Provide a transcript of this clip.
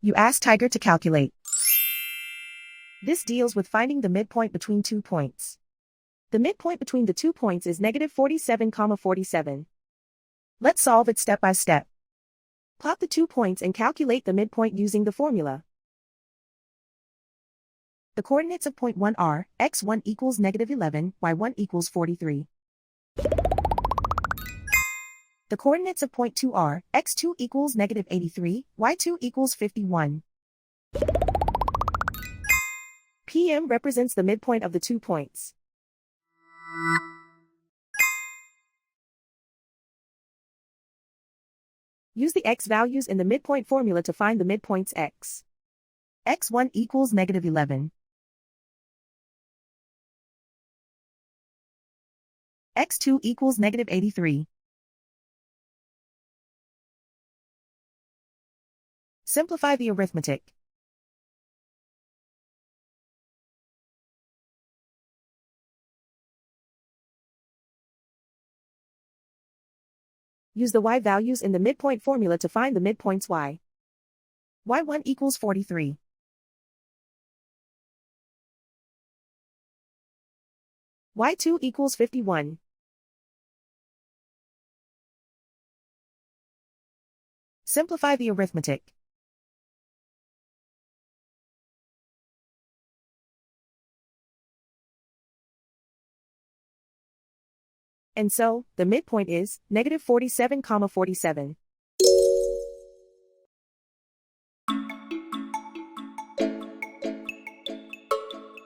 You ask Tiger to calculate. This deals with finding the midpoint between 2 points. The midpoint between the 2 points is negative 47, 47. Let's solve it step by step. Plot the 2 points and calculate the midpoint using the formula. The coordinates of point 1 are, x1 equals negative 11, y1 equals 43. The coordinates of point 2 are, x2 equals negative 83, y2 equals 51. PM represents the midpoint of the 2 points. Use the x values in the midpoint formula to find the midpoints x. x1 equals negative 11. x2 equals negative 83. Simplify the arithmetic. Use the y values in the midpoint formula to find the midpoints y. y1 equals 43. y2 equals 51. Simplify the arithmetic. And so, the midpoint is negative 47, 47.